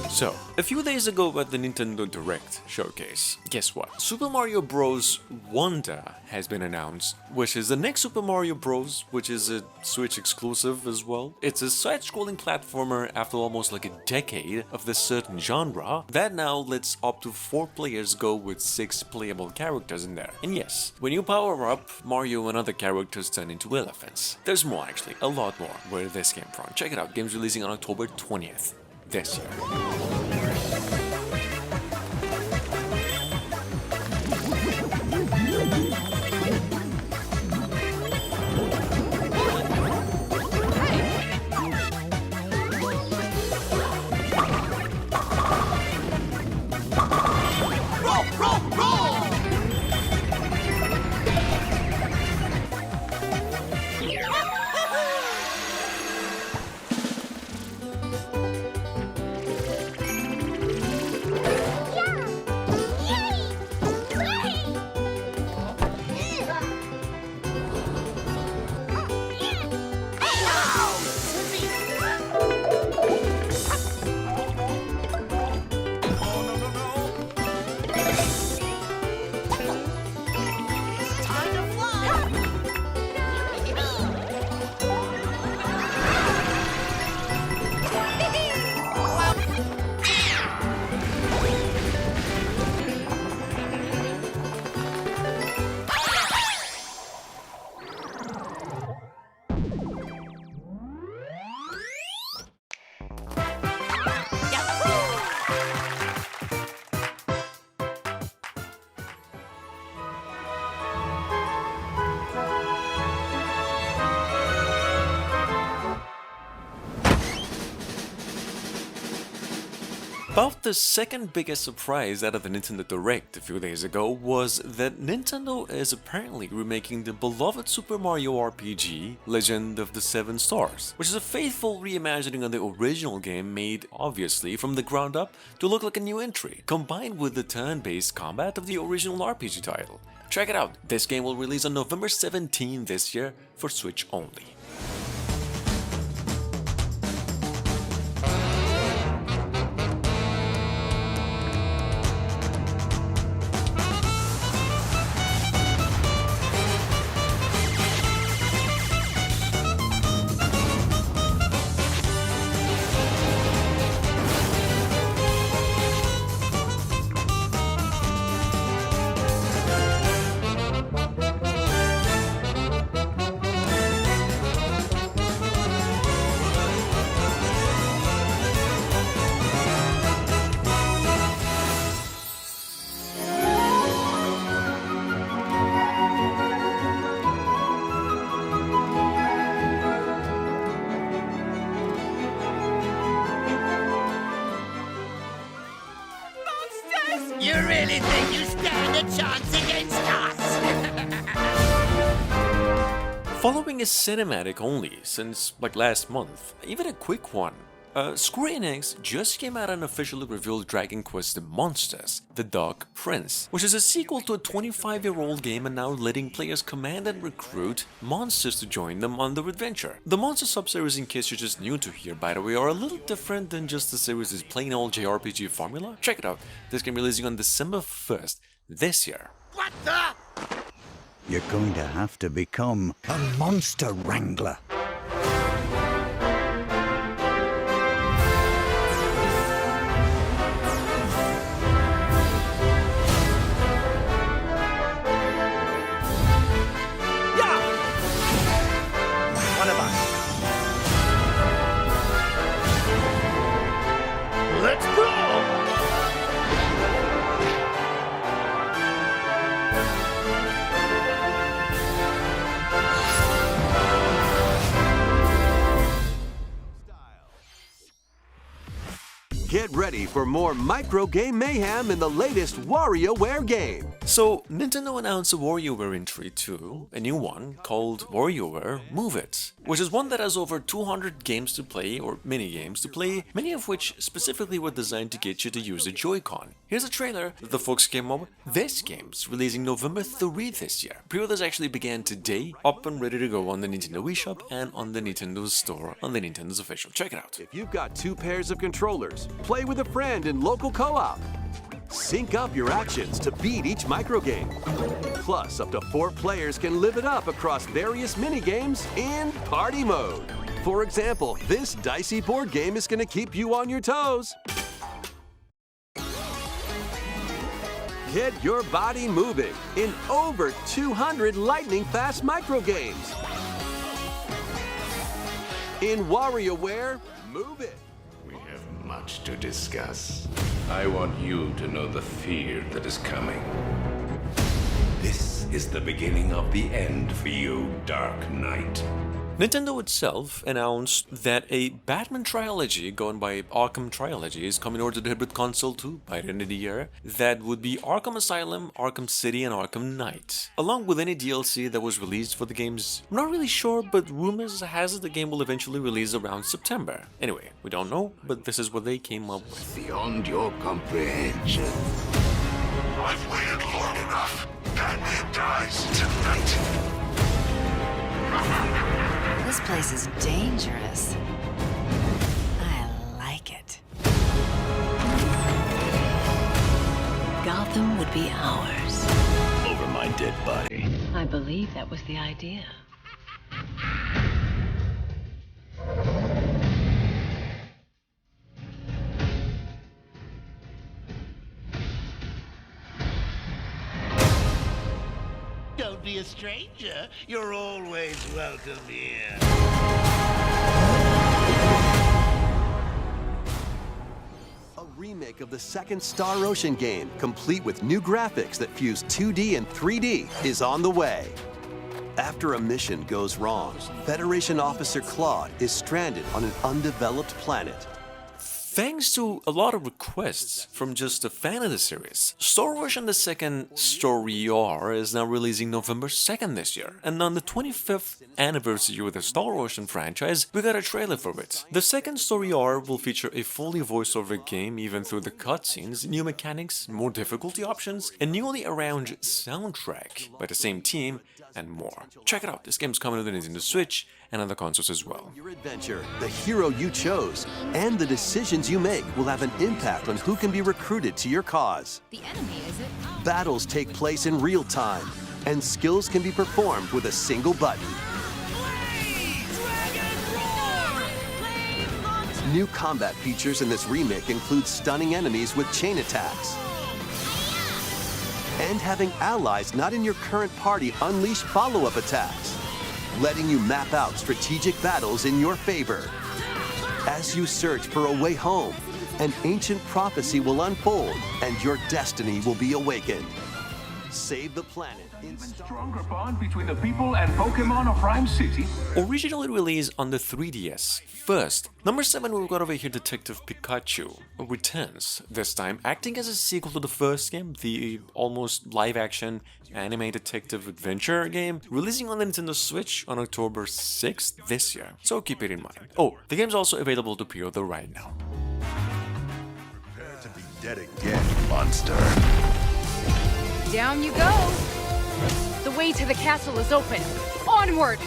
So, a few days ago at the Nintendo Direct showcase, guess what? Super Mario Bros. Wonder has been announced, which is the next Super Mario Bros., which is a Switch exclusive as well. It's a side-scrolling platformer after almost like a decade of this certain genre that now lets up to 4 players go with 6 playable characters in there. And yes, when you power up, Mario and other characters turn into elephants. There's more actually, a lot more where this came from. Check it out, game's releasing on October 20th. This year. About the second biggest surprise out of the Nintendo Direct a few days ago was that Nintendo is apparently remaking the beloved Super Mario RPG, Legend of the Seven Stars, which is a faithful reimagining of the original game made, obviously, from the ground up to look like a new entry, combined with the turn-based combat of the original RPG title. Check it out, this game will release on November 17 this year for Switch only. You really think you stand a chance against us? Following a cinematic only since like last month, even a quick one, Square Enix just came out and officially revealed Dragon Quest The Monsters, The Dark Prince, which is a sequel to a 25-year-old game and now letting players command and recruit monsters to join them on their adventure. The monster subseries, in case you're just new to here, by the way, are a little different than just the series' plain old JRPG formula. Check it out, this game releasing on December 1st this year. What the? You're going to have to become a monster wrangler. Let's go! ready for more micro game mayhem in the latest WarioWare game. So, Nintendo announced a WarioWare entry too, a new one called WarioWare Move It, which is one that has over 200 games to play, or mini games to play, many of which specifically were designed to get you to use a Joy-Con. Here's a trailer that the folks came up with. This game's releasing November 3 this year. Pre-orders actually began today, up and ready to go on the Nintendo Wii Shop and on the Nintendo Store on the Nintendo's official. Check it out. If you've got 2 pairs of controllers, play with a friend in local co-op. Sync up your actions to beat each microgame. Plus, up to 4 players can live it up across various minigames in party mode. For example, this dicey board game is going to keep you on your toes. Get your body moving in over 200 lightning-fast microgames. In WarioWare, Move It. We have much to discuss. I want you to know the fear that is coming. This is the beginning of the end for you, Dark Knight. Nintendo itself announced that a Batman trilogy, going by Arkham Trilogy, is coming over to the hybrid console too by the end of the year. That would be Arkham Asylum, Arkham City, and Arkham Knight, along with any DLC that was released for the games. I'm not really sure, but rumors has it the game will eventually release around September. Anyway, we don't know, but this is what they came up with. Beyond your comprehension. I've waited long enough. Batman dies tonight. This place is dangerous. I like it. Gotham would be ours. Over my dead body. I believe that was the idea. Don't be a stranger. You're always welcome here. A remake of the second Star Ocean game, complete with new graphics that fuse 2D and 3D, is on the way. After a mission goes wrong, Federation Officer Claude is stranded on an undeveloped planet. Thanks to a lot of requests from just a fan of the series, Star Ocean the Second Story R is now releasing November 2nd this year, and on the 25th anniversary of the Star Ocean franchise, we got a trailer for it. The second Story R will feature a fully voiceover game even through the cutscenes, new mechanics, more difficulty options, a newly arranged soundtrack by the same team, and more. Check it out, this game's coming to the Nintendo Switch and other consoles as well. Your adventure, the hero you chose, and the decisions you make will have an impact on who can be recruited to your cause. The enemy, is it? Battles take place in real time, and skills can be performed with a single button. New combat features in this remake include stunning enemies with chain attacks, and having allies not in your current party unleash follow-up attacks, letting you map out strategic battles in your favor. As you search for a way home, an ancient prophecy will unfold and your destiny will be awakened. Save the planet. Stronger bond between the people and Pokemon of Prime City. Originally released on the 3DS. First, number 7 we've got over here Detective Pikachu returns, this time acting as a sequel to the first game, the almost live-action anime detective adventure game, releasing on the Nintendo Switch on October 6th this year, so keep it in mind. Oh, the game's also available to pre-order right now. Prepare to be dead again, monster. Down you go! The way to the castle is open. Onward!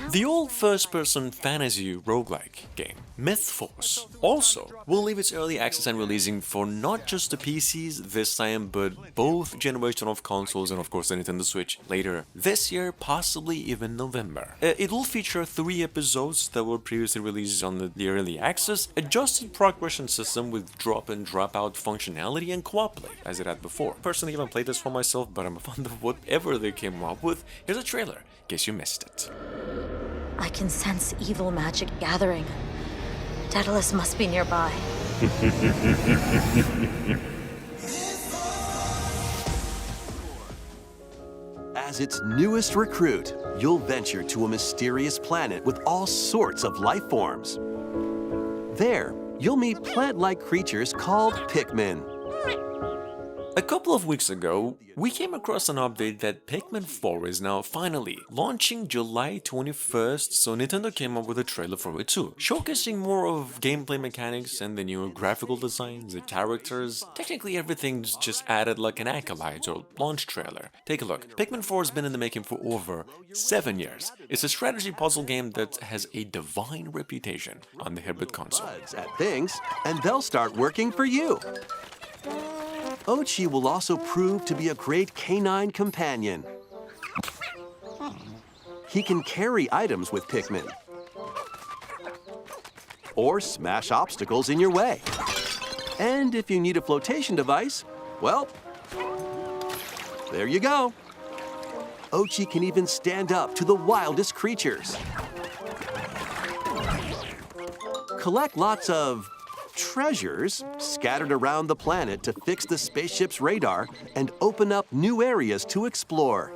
The old first-person fantasy roguelike game, Mythforce, also will leave its early access and releasing for not just the PCs this time, but both generation of consoles and of course the Nintendo Switch later this year, possibly even November. It will feature 3 episodes that were previously released on the early access, adjusted progression system with drop and drop out functionality and co-op play, as it had before. Personally, I haven't played this for myself, but I'm fond of whatever they came up with. Here's a trailer, in case you missed it. I can sense evil magic gathering. Daedalus must be nearby. As its newest recruit, you'll venture to a mysterious planet with all sorts of life forms. There, you'll meet plant-like creatures called Pikmin. A couple of weeks ago, we came across an update that Pikmin 4 is now finally launching July 21st, so Nintendo came up with a trailer for it too, showcasing more of gameplay mechanics and the new graphical designs, the characters. Technically everything's just added like an acolyte or launch trailer. Take a look. Pikmin 4 has been in the making for over 7 years. It's a strategy puzzle game that has a divine reputation on the hybrid console. At things, and they'll start working for you. Ochi will also prove to be a great canine companion. He can carry items with Pikmin, or smash obstacles in your way. And if you need a flotation device, well, there you go. Ochi can even stand up to the wildest creatures. Collect lots of treasures scattered around the planet to fix the spaceship's radar and open up new areas to explore.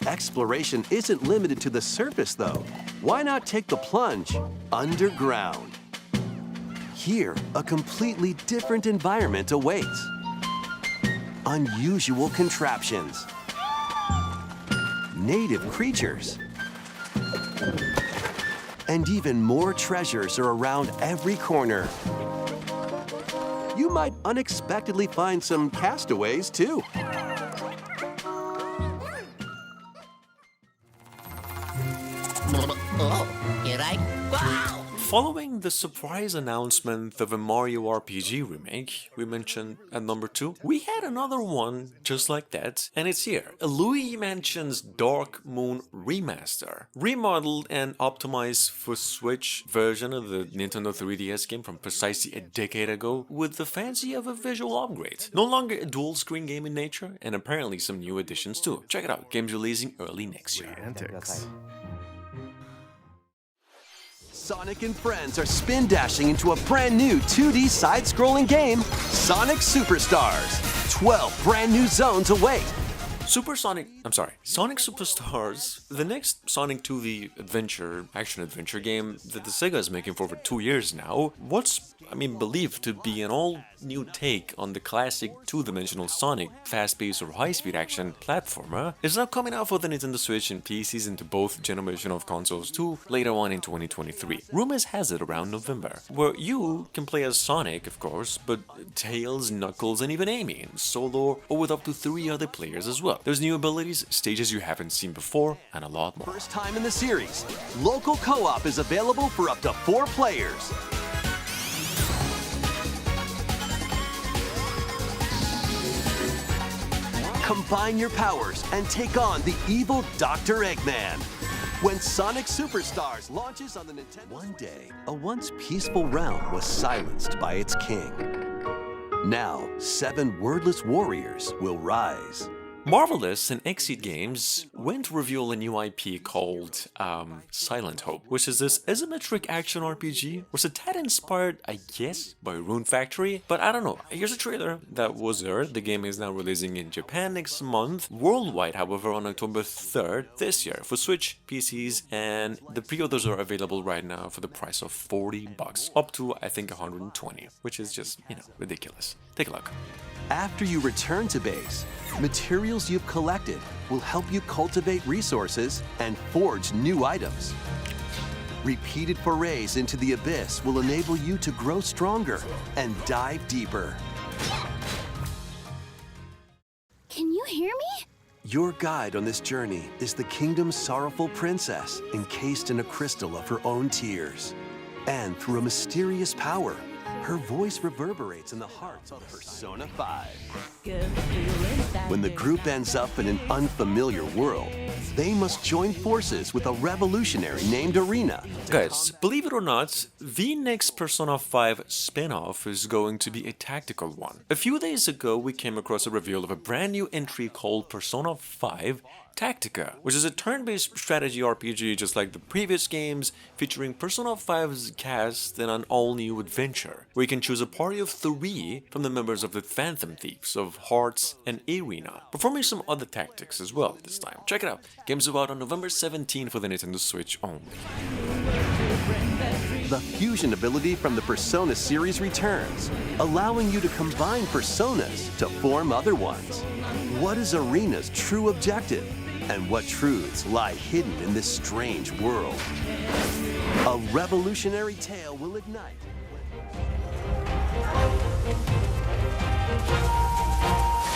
Exploration isn't limited to the surface, though. Why not take the plunge underground? Here, a completely different environment awaits. Unusual contraptions, native creatures, and even more treasures are around every corner. You might unexpectedly find some castaways, too. Oh, here I go! Following the surprise announcement of a Mario RPG remake we mentioned at number 2, we had another one just like that, and it's here. A Luigi Mansion's Dark Moon remaster. Remodeled and optimized for Switch version of the Nintendo 3DS game from precisely a decade ago, with the fancy of a visual upgrade. No longer a dual screen game in nature, and apparently some new additions too. Check it out, game's releasing early next year. Sonic and friends are spin dashing into a brand new 2D side-scrolling game, Sonic Superstars. 12 brand new zones await. Sonic Superstars, the next Sonic 2D action-adventure game that the Sega is making for over 2 years now, believed to be an all-new take on the classic two-dimensional Sonic fast-paced or high-speed action platformer, is now coming out for the Nintendo Switch and PCs into both generations of consoles too, later on in 2023. Rumors has it around November, where you can play as Sonic, of course, but Tails, Knuckles, and even Amy in solo or with up to 3 other players as well. There's new abilities, stages you haven't seen before, and a lot more. First time in the series, local co-op is available for up to 4 players. Combine your powers and take on the evil Dr. Eggman. When Sonic Superstars launches on the Nintendo... One day, a once peaceful realm was silenced by its king. Now, 7 wordless warriors will rise. Marvelous and Exceed Games went to reveal a new IP called Silent Hope, which is this isometric action RPG. Was a tad inspired, I guess, by Rune Factory, but I don't know. Here's a trailer that was there. The game is now releasing in Japan next month, worldwide, however, on October 3rd this year for Switch, PCs, and the pre-orders are available right now for the price of $40, up to, I think, 120, which is just, ridiculous. Take a look. After you return to base, materials you've collected will help you cultivate resources and forge new items. Repeated forays into the abyss will enable you to grow stronger and dive deeper. Can you hear me? Your guide on this journey is the kingdom's sorrowful princess, encased in a crystal of her own tears. And through a mysterious power, her voice reverberates in the hearts of Persona 5. When the group ends up in an unfamiliar world, they must join forces with a revolutionary named Arena. Guys, believe it or not, the next Persona 5 spin-off is going to be a tactical one. A few days ago, we came across a reveal of a brand new entry called Persona 5 Tactica, which is a turn-based strategy RPG just like the previous games, featuring Persona 5's cast in an all-new adventure, where you can choose a party of 3 from the members of the Phantom Thieves of Hearts and Arena, performing some other tactics as well this time. Check it out. Game's out on November 17 for the Nintendo Switch only. The fusion ability from the Persona series returns, allowing you to combine personas to form other ones. What is Arena's true objective? And what truths lie hidden in this strange world? A revolutionary tale will ignite.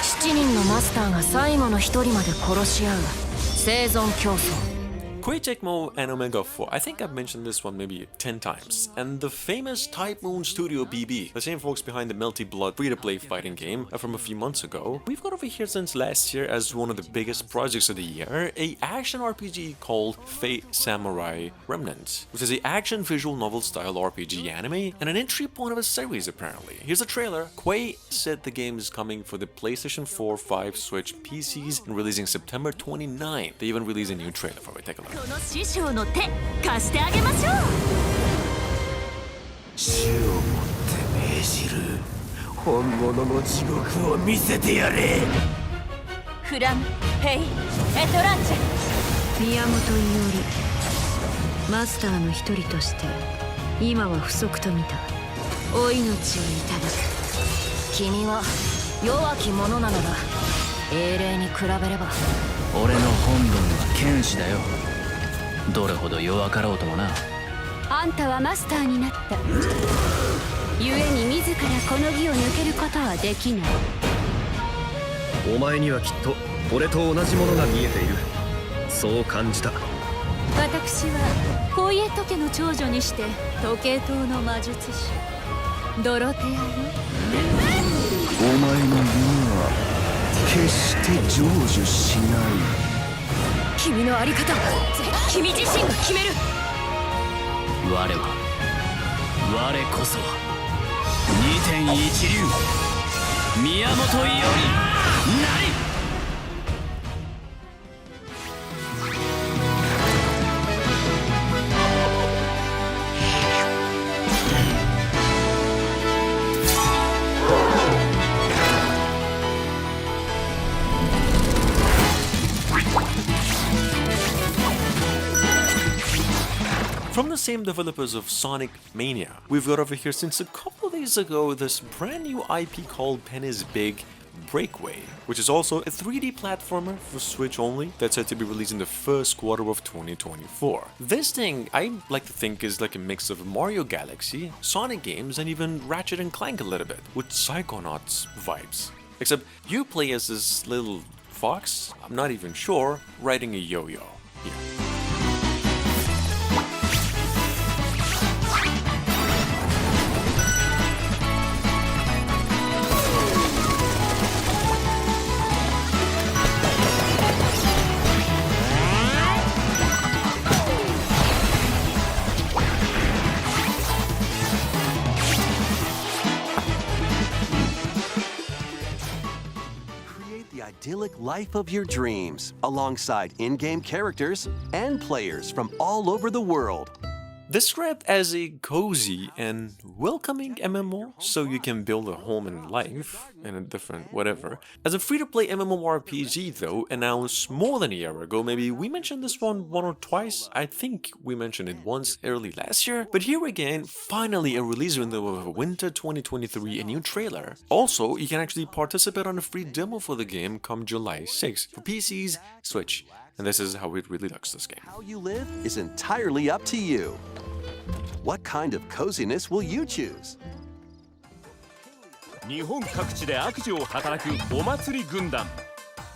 7人のマスターが最後の1人まで殺し合う生存競争。 Koei Tecmo and Omega 4, I think I've mentioned this one maybe 10 times, and the famous Type Moon Studio BB, the same folks behind the Melty Blood free-to-play fighting game from a few months ago, we've got over here since last year as one of the biggest projects of the year, a action RPG called Fate Samurai Remnant, which is an action visual novel style RPG anime and an entry point of a series apparently. Here's a trailer. Koei said the game is coming for the PlayStation 4, 5, Switch, PCs and releasing September 29th. They even released a new trailer for it. Take a look. この師匠の手貸してあげましょう。死をもって命じる。本物の地獄を見せてやれ。フラム、ヘイ、エトランチェ。宮本伊織、マスターの一人として今は不足と見た。お命をいただく。君は弱き者なのだ。英霊に比べれば。俺の本分は剣士だよ。どれほど弱かろうともな。あんたはマスターになった。故に自らこの義を抜けることはできない。お前にはきっと俺と同じものが見えている。そう感じた。私はコイエト家の長女にして時計塔の魔術師ドロテアよ。お前の夢は決して成就しない。君のあり方は君自身が決める。我は我こそは2.1流宮本伊織なり。From the same developers of Sonic Mania, we've got over here since a couple of days ago this brand new IP called Penny's Big Breakaway, which is also a 3D platformer for Switch only that's set to be released in the first quarter of 2024. This thing, I like to think, is like a mix of Mario Galaxy, Sonic games, and even Ratchet and Clank a little bit, with Psychonauts vibes. Except you play as this little fox, I'm not even sure, riding a yo-yo here. Idyllic life of your dreams alongside in-game characters and players from all over the world. Described as a cozy and welcoming MMO, so you can build a home and life in a different whatever. As a free-to-play MMORPG though, announced more than a year ago, maybe we mentioned this one or twice, I think we mentioned it once early last year, but here again, finally a release window of winter 2023, a new trailer. Also, you can actually participate on a free demo for the game come July 6th for PCs, Switch, and this is how it really looks, this game. How you live is entirely up to you. What kind of coziness will you choose? 日本各地で悪事を働くお祭り軍団。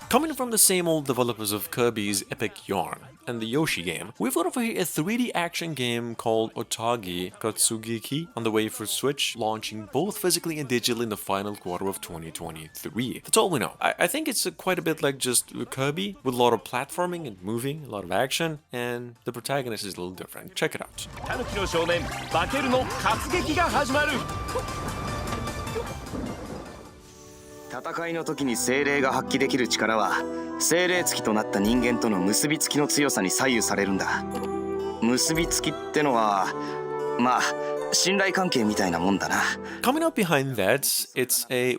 Coming from the same old developers of Kirby's Epic Yarn and the Yoshi game, we've got over here a 3D action game called Otage Katsugeki on the way for Switch, launching both physically and digitally in the final quarter of 2023. That's all we know. I think it's quite a bit like just Kirby, with a lot of platforming and moving, a lot of action, and the protagonist is a little different. Check it out. タヌキの少年バケルの活劇が始まる。戦いの時に精霊が発揮できる力は精霊付きとなった人間との結びつきの強さに左右されるんだ。結びつきってのはまあ信頼関係みたいなもんだな。 Coming up behind that,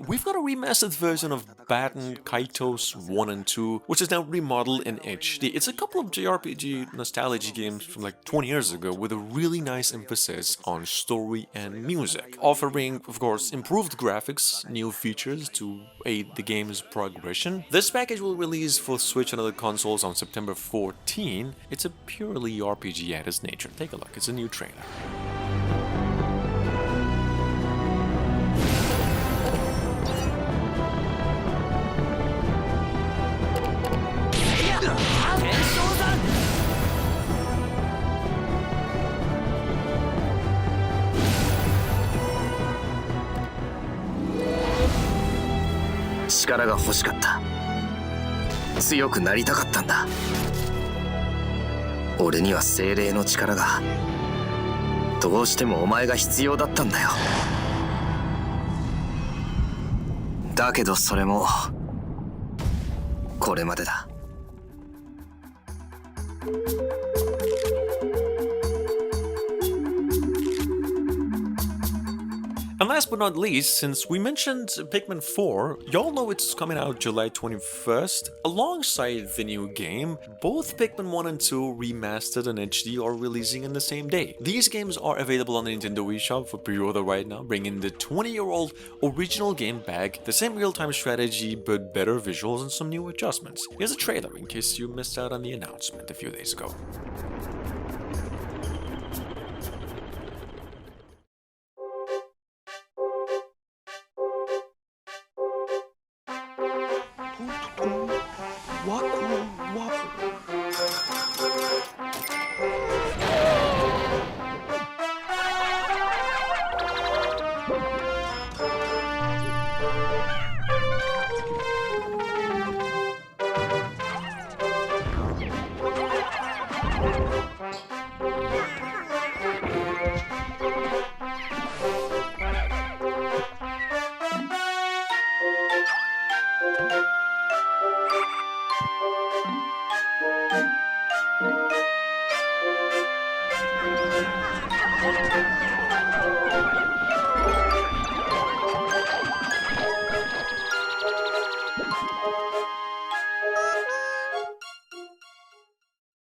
we've got a remastered version of Batten Kaitos 1 and 2, which is now remodeled in HD. It's a couple of JRPG nostalgia games from like 20 years ago with a really nice emphasis on story and music, offering, of course, improved graphics, new features to aid the game's progression. This package will release for Switch and other consoles on September 14. It's a purely RPG at its nature. Take a look, it's a new trailer. "力が欲しかった。強くなりたかったんだ。俺には精霊の力がどうしてもお前が必要だったんだよ。だけどそれもこれまでだ。" And last but not least, since we mentioned Pikmin 4, y'all know it's coming out July 21st. Alongside the new game, both Pikmin 1 and 2 remastered and HD are releasing in the same day. These games are available on the Nintendo eShop for pre-order right now, bringing the 20-year-old original game back, the same real-time strategy but better visuals and some new adjustments. Here's a trailer in case you missed out on the announcement a few days ago.